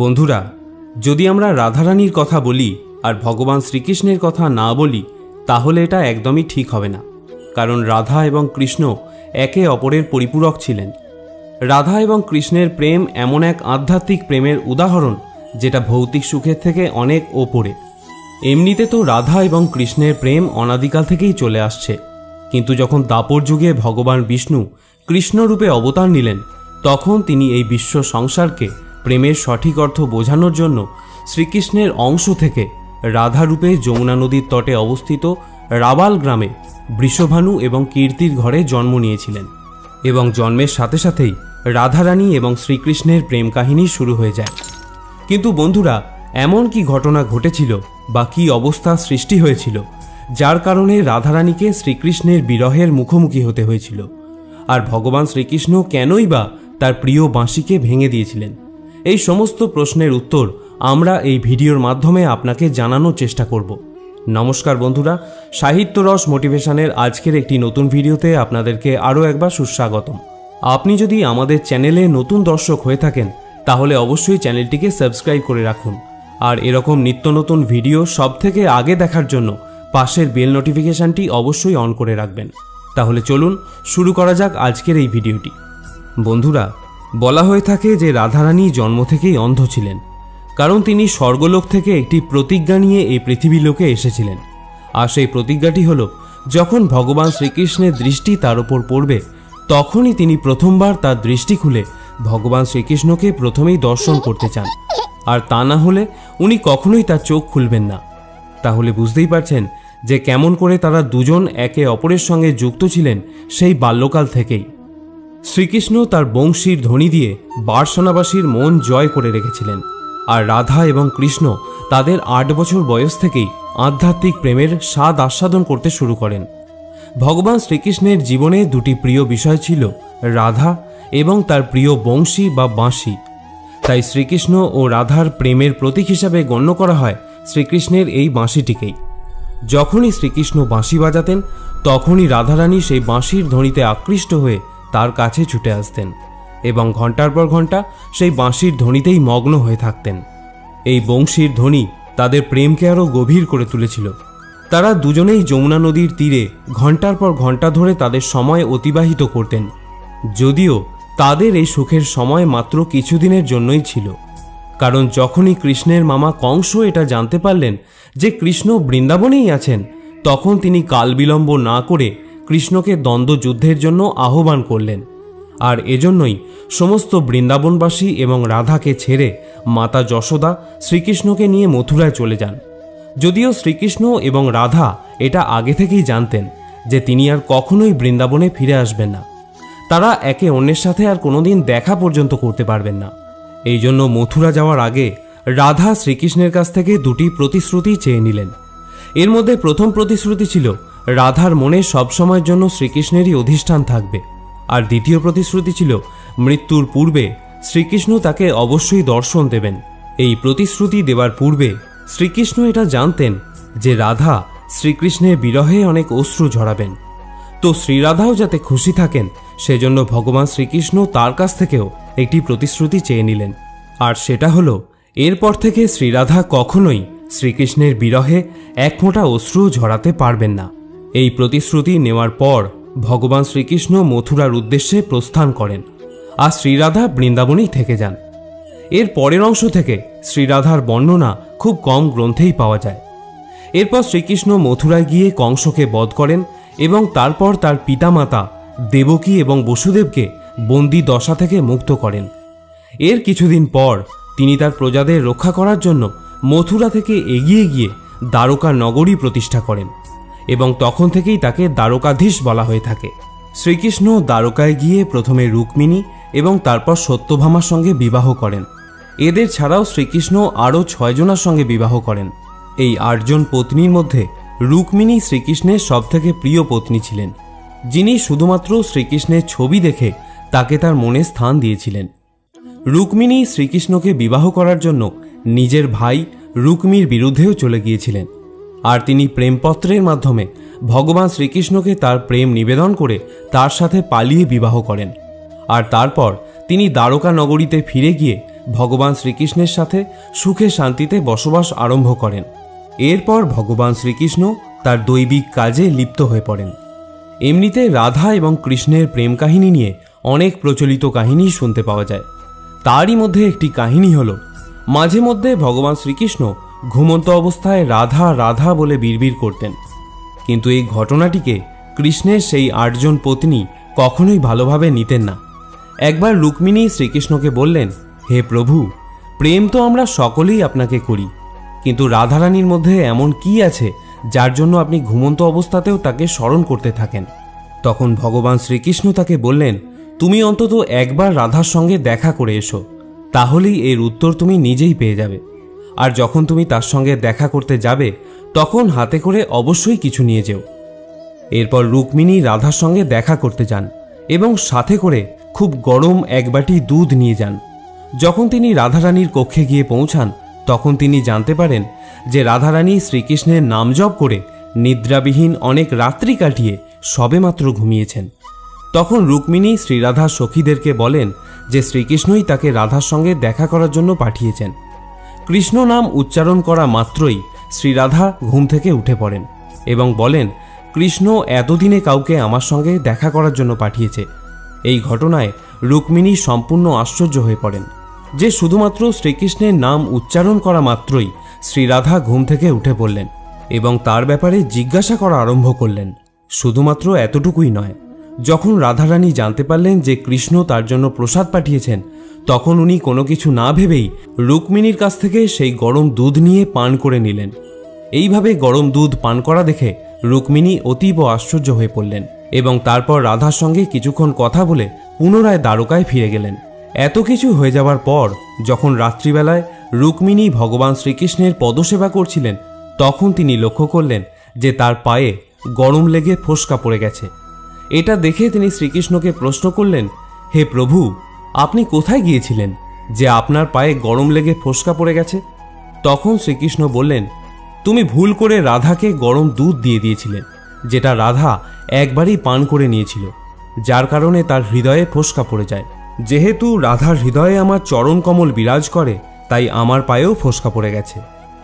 বন্ধুরা, যদি আমরা রাধারানীর কথা বলি আর ভগবান শ্রীকৃষ্ণের কথা না বলি তাহলে এটা একদমই ঠিক হবে না। কারণ রাধা এবং কৃষ্ণ একে অপরের পরিপূরক ছিলেন। রাধা এবং কৃষ্ণের প্রেম এমন এক আধ্যাত্মিক প্রেমের উদাহরণ যেটা ভৌতিক সুখের থেকে অনেক ওপরে। এমনিতে তো রাধা এবং কৃষ্ণের প্রেম অনাদিকাল থেকেই চলে আসছে, কিন্তু যখন দাপর যুগে ভগবান বিষ্ণু কৃষ্ণরূপে অবতার নিলেন তখন তিনি এই বিশ্ব সংসারকে প্রেমের সঠিক অর্থ বোঝানোর জন্য শ্রীকৃষ্ণের অংশ থেকে রাধারূপে যমুনা নদীর তটে অবস্থিত রাবাল গ্রামে বৃষভানু এবং কীর্তির ঘরে জন্ম নিয়েছিলেন। এবং জন্মের সাথে সাথেই রাধারানী এবং শ্রীকৃষ্ণের প্রেম কাহিনী শুরু হয়ে যায়। কিন্তু বন্ধুরা, এমন কি ঘটনা ঘটেছিল বা কী অবস্থা সৃষ্টি হয়েছিল যার কারণে রাধারানীকে শ্রীকৃষ্ণের বিরহের মুখোমুখি হতে হয়েছিল? আর ভগবান শ্রীকৃষ্ণ কেনই বা তার প্রিয় বাঁশিকে ভেঙে দিয়েছিলেন? এই সমস্ত প্রশ্নের উত্তর আমরা এই ভিডিওর মাধ্যমে আপনাকে জানানোর চেষ্টা করব। নমস্কার বন্ধুরা, সাহিত্য রস মোটিভেশনের আজকের একটি নতুন ভিডিওতে আপনাদেরকে আরও একবার সুস্বাগতম। আপনি যদি আমাদের চ্যানেলে নতুন দর্শক হয়ে থাকেন তাহলে অবশ্যই চ্যানেলটিকে সাবস্ক্রাইব করে রাখুন। আর এরকম নিত্য নতুন ভিডিও সবথেকে আগে দেখার জন্য পাশের বেল নোটিফিকেশনটি অবশ্যই অন করে রাখবেন। তাহলে চলুন শুরু করা যাক আজকের এই ভিডিওটি। বন্ধুরা, বলা হয়ে থাকে যে রাধারানী জন্ম থেকেই অন্ধ ছিলেন, কারণ তিনি স্বর্গলোক থেকে একটি প্রতিজ্ঞা নিয়ে এই পৃথিবী লোকে এসেছিলেন। আর সেই প্রতিজ্ঞাটি হলো, যখন ভগবান শ্রীকৃষ্ণের দৃষ্টি তার উপর পড়বে তখনই তিনি প্রথমবার তার দৃষ্টি খুলে ভগবান শ্রীকৃষ্ণকে প্রথমেই দর্শন করতে চান, আর তা না হলে উনি কখনোই তার চোখ খুলবেন না। তাহলে বুঝতেই পারছেন যে কেমন করে তারা দুজন একে অপরের সঙ্গে যুক্ত ছিলেন সেই বাল্যকাল থেকেই। শ্রীকৃষ্ণ তার বংশীর ধ্বনি দিয়ে বারসনাবাসীর মন জয় করে রেখেছিলেন। আর রাধা এবং কৃষ্ণ তাদের 8 বছর বয়স থেকেই আধ্যাত্মিক প্রেমের স্বাদ আস্বাদন করতে শুরু করেন। ভগবান শ্রীকৃষ্ণের জীবনে দুটি প্রিয় বিষয় ছিল, রাধা এবং তার প্রিয় বংশী বা বাঁশি। তাই শ্রীকৃষ্ণ ও রাধার প্রেমের প্রতীক হিসাবে গণ্য করা হয় শ্রীকৃষ্ণের এই বাঁশিটিকেই। যখনই শ্রীকৃষ্ণ বাঁশি বাজাতেন তখনই রাধারানী সেই বাঁশির ধ্বনিতে আকৃষ্ট হয়ে তার কাছে ছুটে আসতেন এবং ঘণ্টার পর ঘণ্টা সেই বাঁশির ধ্বনিতেই মগ্ন হয়ে থাকতেন। এই বংশীর ধ্বনি তাদের প্রেমকে আরও গভীর করে তুলেছিল। তারা দুজনেই যমুনা নদীর তীরে ঘণ্টার পর ঘণ্টা ধরে তাদের সময় অতিবাহিত করতেন, যদিও তাদের এই সুখের সময় মাত্র কিছুদিনের জন্যই ছিল। কারণ যখনই কৃষ্ণের মামা কংস এটা জানতে পারলেন যে কৃষ্ণ বৃন্দাবনেই আছেন, তখন তিনি কালবিলম্ব না করে কৃষ্ণকে দ্বন্দ্বযুদ্ধের জন্য আহ্বান করলেন। আর এজন্যই সমস্ত বৃন্দাবনবাসী এবং রাধাকে ছেড়ে মাতা যশোদা শ্রীকৃষ্ণকে নিয়ে মথুরায় চলে যান। যদিও শ্রীকৃষ্ণ এবং রাধা এটা আগে থেকেই জানতেন যে তিনি আর কখনোই বৃন্দাবনে ফিরে আসবেন না। তারা একে অন্যের সাথে আর কোনোদিন দেখা পর্যন্ত করতে পারবেন না। এই জন্য মথুরা যাওয়ার আগে রাধা শ্রীকৃষ্ণের কাছ থেকে দুটি প্রতিশ্রুতি চেয়ে নিলেন। এর মধ্যে প্রথম প্রতিশ্রুতি ছিল রাধার মনে সবসময়ের জন্য শ্রীকৃষ্ণেরই অধিষ্ঠান থাকবে, আর দ্বিতীয় প্রতিশ্রুতি ছিল মৃত্যুর পূর্বে শ্রীকৃষ্ণ তাকে অবশ্যই দর্শন দেবেন। এই প্রতিশ্রুতি দেওয়ার পূর্বে শ্রীকৃষ্ণ এটা জানতেন যে রাধা শ্রীকৃষ্ণের বিরহে অনেক অশ্রু ঝরাবেন। তো শ্রীরাধাও যাতে খুশি থাকেন সেজন্য ভগবান শ্রীকৃষ্ণ তার কাছ থেকেও একটি প্রতিশ্রুতি চেয়ে নিলেন। আর সেটা হলো, এরপর থেকে শ্রীরাধা কখনোই শ্রীকৃষ্ণের বিরহে এক ফোঁটা অশ্রু ঝরাতে পারবেন না। এই প্রতিশ্রুতি নেওয়ার পর ভগবান শ্রীকৃষ্ণ মথুরার উদ্দেশ্যে প্রস্থান করেন, আর শ্রীরাধা বৃন্দাবনেই থেকে যান। এর পরের অংশ থেকে শ্রীরাধার বর্ণনা খুব কম গ্রন্থেই পাওয়া যায়। এরপর শ্রীকৃষ্ণ মথুরায় গিয়ে কংসকে বধ করেন এবং তারপর তার পিতামাতা দেবকী এবং বসুদেবকে বন্দি দশা থেকে মুক্ত করেন। এর কিছুদিন পর তিনি তার প্রজাদের রক্ষা করার জন্য মথুরা থেকে এগিয়ে গিয়ে দ্বারকা নগরী প্রতিষ্ঠা করেন এবং তখন থেকেই তাকে দ্বারকাধীশ বলা হয়ে থাকে। শ্রীকৃষ্ণ দ্বারকায় গিয়ে প্রথমে রুক্মিণী এবং তারপর সত্যভামার সঙ্গে বিবাহ করেন। এদের ছাড়াও শ্রীকৃষ্ণ আরও 6 জনের সঙ্গে বিবাহ করেন। এই 8 জন পত্নীর মধ্যে রুক্মিণী শ্রীকৃষ্ণের সবথেকে প্রিয় পত্নী ছিলেন, যিনি শুধুমাত্র শ্রীকৃষ্ণের ছবি দেখে তাকে তার মনে স্থান দিয়েছিলেন। রুক্মিণী শ্রীকৃষ্ণকে বিবাহ করার জন্য নিজের ভাই রুক্মির বিরুদ্ধেও চলে গিয়েছিলেন, আর তিনি প্রেমপত্রের মাধ্যমে ভগবান শ্রীকৃষ্ণকে তার প্রেম নিবেদন করে তার সাথে পালিয়ে বিবাহ করেন। আর তারপর তিনি দ্বারকা নগরীতে ফিরে গিয়ে ভগবান শ্রীকৃষ্ণের সাথে সুখে শান্তিতে বসবাস আরম্ভ করেন। এরপর ভগবান শ্রীকৃষ্ণ তার দৈবিক কাজে লিপ্ত হয়ে পড়েন। এমনিতে রাধা এবং কৃষ্ণের প্রেম কাহিনী নিয়ে অনেক প্রচলিত কাহিনী শুনতে পাওয়া যায়। তারই মধ্যে একটি কাহিনী হল, মাঝে মধ্যে ভগবান শ্রীকৃষ্ণ ঘুমন্ত অবস্থায় রাধা রাধা বলে বিড়বিড় করতেন। কিন্তু এই ঘটনাটিকে কৃষ্ণের সেই 8 জন পত্নী কখনোই ভালোভাবে নিতেন না। একবার রুক্মিণী শ্রীকৃষ্ণকে বললেন, হে প্রভু, প্রেম তো আমরা সকলেই আপনাকে করি, কিন্তু রাধারানীর মধ্যে এমন কি আছে যার জন্য আপনি ঘুমন্ত অবস্থাতেও তাকে স্মরণ করতে থাকেন? তখন ভগবান শ্রীকৃষ্ণ তাকে বললেন, তুমি অন্তত একবার রাধার সঙ্গে দেখা করে এসো, তাহলেই এর উত্তর তুমি নিজেই পেয়ে যাবে। আর যখন তুমি তার সঙ্গে দেখা করতে যাবে তখন হাতে করে অবশ্যই কিছু নিয়ে যেও। এরপর রুক্মিণী রাধার সঙ্গে দেখা করতে যান এবং সাথে করে খুব গরম 1 বাটি দুধ নিয়ে যান। যখন তিনি রাধারানীর কক্ষে গিয়ে পৌঁছান তখন তিনি জানতে পারেন যে রাধারানী শ্রীকৃষ্ণের নাম জপ করে নিদ্রাবিহীন অনেক রাত্রি কাটিয়ে সবেমাত্র ঘুমিয়েছেন। তখন রুক্মিণী শ্রীরাধার সখীদেরকে বলেন যে শ্রীকৃষ্ণই তাকে রাধার সঙ্গে দেখা করার জন্য পাঠিয়েছেন। কৃষ্ণ নাম উচ্চারণ করা মাত্রই শ্রীরাধা ঘুম থেকে উঠে পড়েন এবং বলেন, কৃষ্ণ এতদিনে কাউকে আমার সঙ্গে দেখা করার জন্য পাঠিয়েছে। এই ঘটনায় রুক্মিণী সম্পূর্ণ আশ্চর্য হয়ে পড়েন যে শুধুমাত্র শ্রীকৃষ্ণের নাম উচ্চারণ করা মাত্রই শ্রীরাধা ঘুম থেকে উঠে পড়লেন এবং তার ব্যাপারে জিজ্ঞাসা করা আরম্ভ করলেন। শুধুমাত্র এতটুকুই নয়, যখন রাধারানী জানতে পারলেন যে কৃষ্ণ তার জন্য প্রসাদ পাঠিয়েছেন তখন উনি কোনো কিছু না ভেবেই রুক্মিণীর কাছ থেকে সেই গরম দুধ নিয়ে পান করে নিলেন। এইভাবে গরম দুধ পান করা দেখে রুক্মিণী অতীব আশ্চর্য হয়ে পড়লেন এবং তারপর রাধার সঙ্গে কিছুক্ষণ কথা বলে পুনরায় দ্বারকায় ফিরে গেলেন। এত কিছু হয়ে যাওয়ার পর যখন রাত্রিবেলায় রুক্মিণী ভগবান শ্রীকৃষ্ণের পদসেবা করছিলেন তখন তিনি লক্ষ্য করলেন যে তার পায়ে গরম লেগে ফোস্কা পড়ে গেছে। এটা দেখে তিনি শ্রীকৃষ্ণকে প্রশ্ন করলেন, হে প্রভু, আপনি কোথায় গিয়েছিলেন যে আপনার পায়ে গরম লেগে ফোস্কা পড়ে গেছে? তখন শ্রীকৃষ্ণ বললেন, তুমি ভুল করে রাধাকে গরম দুধ দিয়ে দিয়েছিলেন, যেটা রাধা একবারই পান করে নিয়েছিল, যার কারণে তার হৃদয়ে ফোস্কা পড়ে যায়। যেহেতু রাধার হৃদয়ে আমার চরণ কমল বিরাজ করে তাই আমার পায়েও ফোস্কা পড়ে গেছে।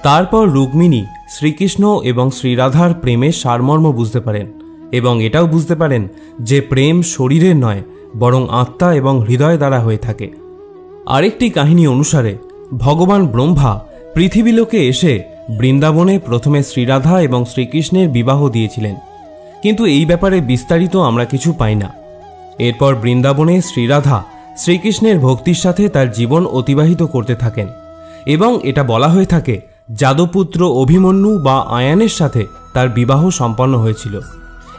তারপর রুক্মিণী শ্রীকৃষ্ণ এবং শ্রীরাধার প্রেমের সারমর্ম বুঝতে পারেন এবং এটাও বুঝতে পারেন যে প্রেম শরীরের নয় বরং আত্মা এবং হৃদয় দ্বারা হয়ে থাকে। আরেকটি কাহিনী অনুসারে ভগবান ব্রহ্মা পৃথিবীলোকে এসে বৃন্দাবনে প্রথমে শ্রীরাধা এবং শ্রীকৃষ্ণের বিবাহ দিয়েছিলেন, কিন্তু এই ব্যাপারে বিস্তারিত আমরা কিছু পাই না। এরপর বৃন্দাবনে শ্রীরাধা শ্রীকৃষ্ণের ভক্তির সাথে তার জীবন অতিবাহিত করতে থাকেন এবং এটা বলা হয়ে থাকে যাদবপুত্র অভিমন্যু বা আয়ানের সাথে তার বিবাহ সম্পন্ন হয়েছিল।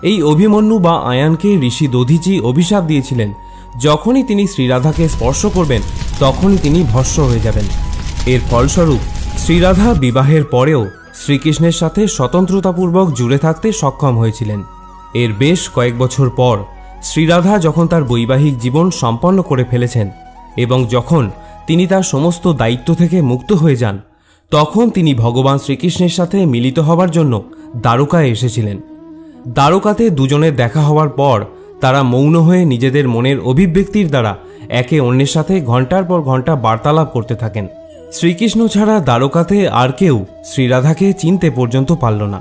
এই অভিমন্যু বা আয়ানকে ঋষি দধিচি অভিশাপ দিয়েছিলেন, যখনই তিনি শ্রীরাধাকে স্পর্শ করবেন তখনই তিনি ভস্ম হয়ে যাবেন। এর ফলস্বরূপ শ্রীরাধা বিবাহের পরেও শ্রীকৃষ্ণের সাথে স্বতন্ত্রতাপূর্বক জুড়ে থাকতে সক্ষম হয়েছিলেন। এর বেশ কয়েক বছর পর শ্রীরাধা যখন তার বৈবাহিক জীবন সম্পন্ন করে ফেলেছেন এবং যখন তিনি তার সমস্ত দায়িত্ব থেকে মুক্ত হয়ে যান তখন তিনি ভগবান শ্রীকৃষ্ণের সাথে মিলিত হবার জন্য দ্বারকায় এসেছিলেন। দ্বারকাতে দুজনের দেখা হওয়ার পর তারা মৌন হয়ে নিজেদের মনের অভিব্যক্তির দ্বারা একে অন্যের সাথে ঘন্টার পর ঘন্টা বার্তালাপ করতে থাকেন। শ্রীকৃষ্ণ ছাড়া দ্বারকাতে আর কেউ শ্রীরাধাকে চিনতে পর্যন্ত পারল না।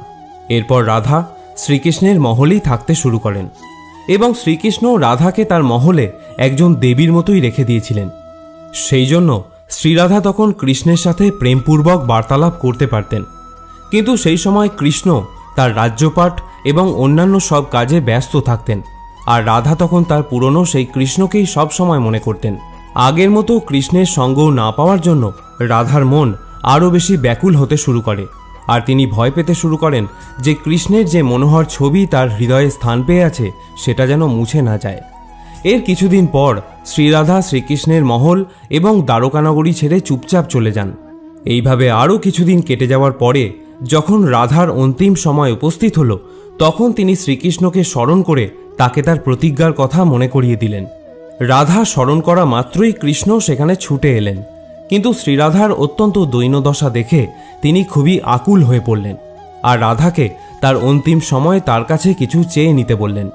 এরপর রাধা শ্রীকৃষ্ণের মহলেই থাকতে শুরু করেন এবং শ্রীকৃষ্ণ রাধাকে তার মহলে একজন দেবীর মতোই রেখে দিয়েছিলেন। সেই জন্য শ্রীরাধা তখন কৃষ্ণের সাথে প্রেমপূর্বক বার্তালাপ করতে পারতেন, কিন্তু সেই সময় কৃষ্ণ তার রাজ্যপাঠ এবং অন্যান্য সব কাজে ব্যস্ত থাকতেন আর রাধা তখন তার পুরনো সেই কৃষ্ণকেই সব সময় মনে করতেন। আগের মতো কৃষ্ণের সঙ্গ না পাওয়ার জন্য রাধার মন আরও বেশি ব্যাকুল হতে শুরু করে আর তিনি ভয় পেতে শুরু করেন যে কৃষ্ণের যে মনোহর ছবি তার হৃদয়ে স্থান পেয়ে আছে সেটা যেন মুছে না যায়। এর কিছুদিন পর শ্রীরাধা শ্রীকৃষ্ণের মহল এবং দ্বারকানগরী ছেড়ে চুপচাপ চলে যান। এইভাবে আরও কিছুদিন কেটে যাওয়ার পরে যখন রাধার অন্তিম সময় উপস্থিত হল তখন তিনি শ্রীকৃষ্ণকে স্মরণ করে তাকে তার প্রতিজ্ঞার কথা মনে করিয়ে দিলেন। রাধা স্মরণ করা মাত্রই কৃষ্ণ সেখানে ছুটে এলেন, কিন্তু শ্রীরাধার অত্যন্ত দৈন্যদশা দেখে তিনি খুবই আকুল হয়ে পড়লেন আর রাধাকে তার অন্তিম সময় তার কাছে কিছু চেয়ে নিতে বললেন।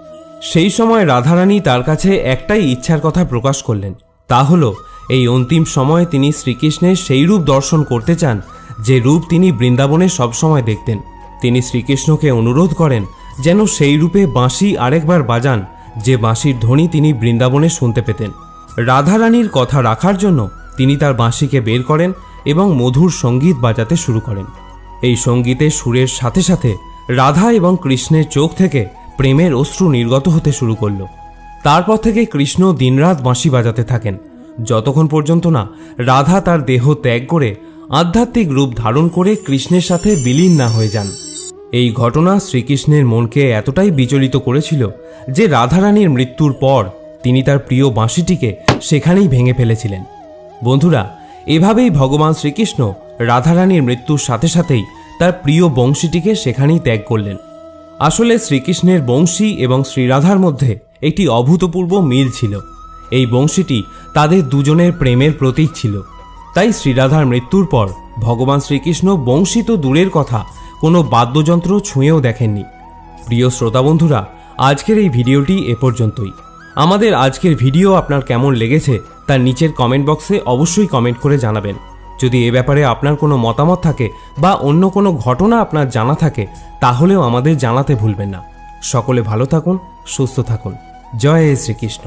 সেই সময় রাধারানী তার কাছে একটাই ইচ্ছার কথা প্রকাশ করলেন, তা হলো এই অন্তিম সময়ে তিনি শ্রীকৃষ্ণের সেই রূপ দর্শন করতে চান যে রূপ তিনি বৃন্দাবনে সবসময় দেখতেন। তিনি শ্রীকৃষ্ণকে অনুরোধ করেন যেন সেই রূপে বাঁশি আরেকবার বাজান, যে বাঁশির ধ্বনি তিনি বৃন্দাবনে শুনতে পেতেন। রাধারানীর কথা রাখার জন্য তিনি তার বাঁশিকে বের করেন এবং মধুর সঙ্গীত বাজাতে শুরু করেন। এই সঙ্গীতের সুরের সাথে সাথে রাধা এবং কৃষ্ণের চোখ থেকে প্রেমের অশ্রু নির্গত হতে শুরু করল। তারপর থেকে কৃষ্ণ দিনরাত বাঁশি বাজাতে থাকেন, যতক্ষণ পর্যন্ত না রাধা তার দেহ ত্যাগ করে আধ্যাত্মিক রূপ ধারণ করে কৃষ্ণের সাথে বিলীন না হয়ে যান। এই ঘটনা শ্রীকৃষ্ণের মনকে এতটাই বিচলিত করেছিল যে রাধারানীর মৃত্যুর পর তিনি তার প্রিয় বাঁশিটিকে সেখানেই ভেঙে ফেলেছিলেন। বন্ধুরা, এভাবেই ভগবান শ্রীকৃষ্ণ রাধারানীর মৃত্যুর সাথে সাথেই তার প্রিয় বংশীটিকে সেখানেই ত্যাগ করলেন। আসলে শ্রীকৃষ্ণের বংশী এবং শ্রীরাধার মধ্যে একটি অভূতপূর্ব মিল ছিল। এই বংশীটি তাদের দুজনের প্রেমের প্রতীক ছিল। তাই শ্রীরাধার মৃত্যুর পর ভগবান শ্রীকৃষ্ণ বংশী তো দূরের কথা, কোনো বাদ্যযন্ত্র ছুঁয়েও দেখেননি। প্রিয় শ্রোতা বন্ধুরা, আজকের এই ভিডিওটি এ পর্যন্তই। আমাদের আজকের ভিডিও আপনার কেমন লেগেছে তার নিচের কমেন্ট বক্সে অবশ্যই কমেন্ট করে জানাবেন। যদি এ ব্যাপারে আপনার কোনো মতামত থাকে বা অন্য কোনো ঘটনা আপনার জানা থাকে তাহলেও আমাদের জানাতে ভুলবেন না। সকলে ভালো থাকুন, সুস্থ থাকুন। জয় শ্রীকৃষ্ণ।